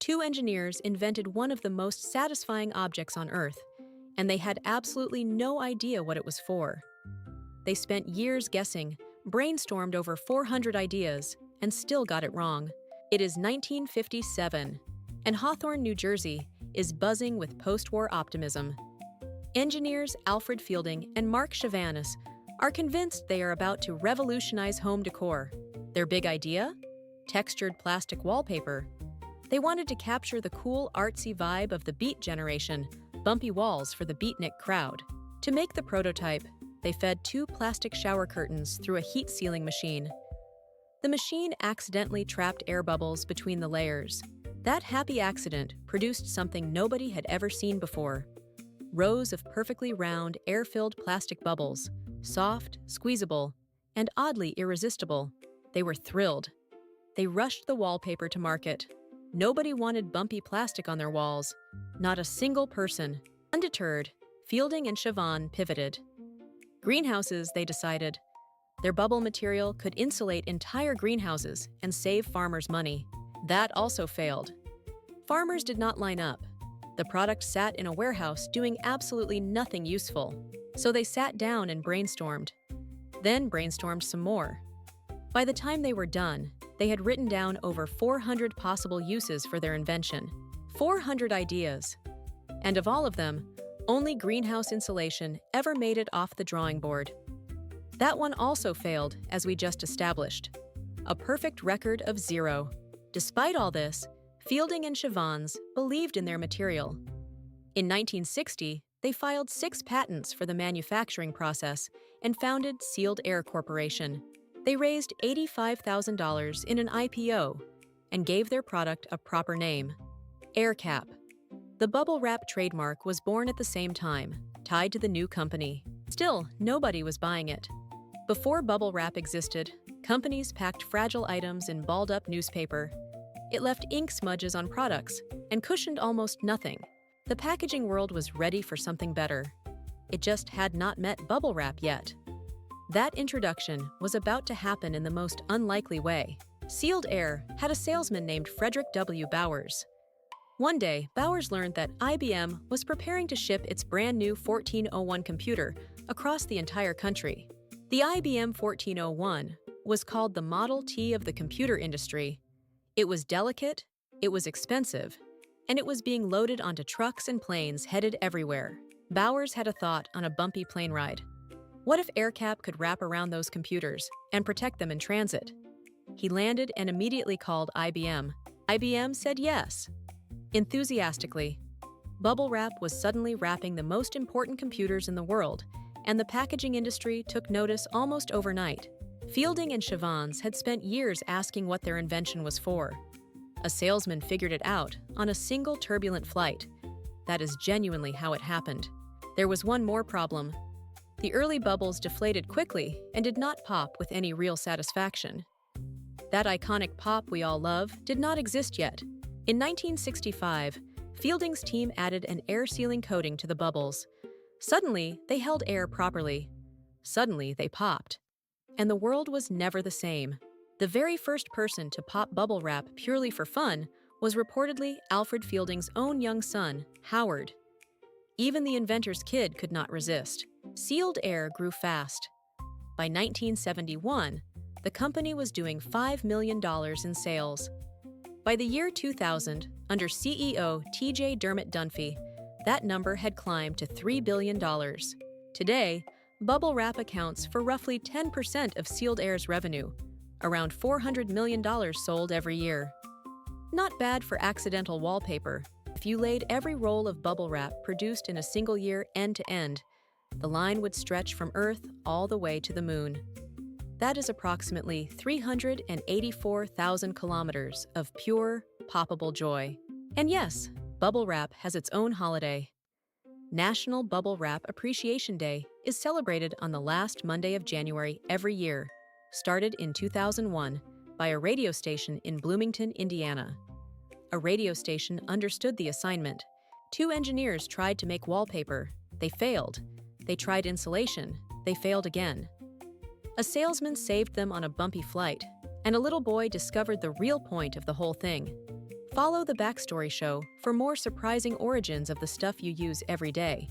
Two engineers invented one of the most satisfying objects on Earth, and they had absolutely no idea what it was for. They spent years guessing, brainstormed over 400 ideas, and still got it wrong. It is 1957, and Hawthorne, New Jersey, is buzzing with post-war optimism. Engineers Alfred and Marc Chavannes are convinced they are about to revolutionize home decor. Their big idea? Textured plastic wallpaper. They wanted to capture the cool, artsy vibe of the Beat generation, bumpy walls for the beatnik crowd. To make the prototype, they fed 2 plastic shower curtains through a heat sealing machine. The machine accidentally trapped air bubbles between the layers. That happy accident produced something nobody had ever seen before. Rows of perfectly round, air-filled plastic bubbles, soft, squeezable, and oddly irresistible. They were thrilled. They rushed the wallpaper to market. Nobody wanted bumpy plastic on their walls. Not a single person. Undeterred, Fielding and Chavannes pivoted. Greenhouses, they decided. Their bubble material could insulate entire greenhouses and save farmers money. That also failed. Farmers did not line up. The product sat in a warehouse doing absolutely nothing useful. So they sat down and brainstormed. Then brainstormed some more. By the time they were done, they had written down over 400 possible uses for their invention. 400 ideas. And of all of them, only greenhouse insulation ever made it off the drawing board. That one also failed, as we just established. A perfect record of 0. Despite all this, Fielding and Chavannes believed in their material. In 1960, they filed 6 patents for the manufacturing process and founded Sealed Air Corporation. They raised $85,000 in an IPO and gave their product a proper name, AirCap. The bubble wrap trademark was born at the same time, tied to the new company. Still, nobody was buying it. Before bubble wrap existed, companies packed fragile items in balled-up newspaper. It left ink smudges on products and cushioned almost nothing. The packaging world was ready for something better. It just had not met bubble wrap yet. That introduction was about to happen in the most unlikely way. Sealed Air had a salesman named Frederick W. Bowers. One day, Bowers learned that IBM was preparing to ship its brand new 1401 computer across the entire country. The IBM 1401 was called the Model T of the computer industry. It was delicate, it was expensive, and it was being loaded onto trucks and planes headed everywhere. Bowers had a thought on a bumpy plane ride. What if AirCap could wrap around those computers and protect them in transit? He landed and immediately called IBM. IBM said yes. Enthusiastically. Bubble wrap was suddenly wrapping the most important computers in the world, and the packaging industry took notice almost overnight. Fielding and Chavannes had spent years asking what their invention was for. A salesman figured it out on a single turbulent flight. That is genuinely how it happened. There was one more problem. The early bubbles deflated quickly and did not pop with any real satisfaction. That iconic pop we all love did not exist yet. In 1965, Fielding's team added an air-sealing coating to the bubbles. Suddenly, they held air properly. Suddenly, they popped. And the world was never the same. The very first person to pop bubble wrap purely for fun was reportedly Alfred Fielding's own young son, Howard. Even the inventor's kid could not resist. Sealed Air grew fast. By 1971, the company was doing $5 million in sales. By the year 2000, under CEO T.J. Dermot Dunphy, that number had climbed to $3 billion. Today, bubble wrap accounts for roughly 10% of Sealed Air's revenue, around $400 million sold every year. Not bad for accidental wallpaper. If you laid every roll of bubble wrap produced in a single year end to end, the line would stretch from Earth all the way to the moon. That is approximately 384,000 kilometers of pure, poppable joy. And yes, bubble wrap has its own holiday. National Bubble Wrap Appreciation Day is celebrated on the last Monday of January every year, started in 2001 by a radio station in Bloomington, Indiana. A radio station understood the assignment. 2 engineers tried to make wallpaper. They failed. They tried insulation. They failed again. A salesman saved them on a bumpy flight, and a little boy discovered the real point of the whole thing. Follow the Backstory Show for more surprising origins of the stuff you use every day.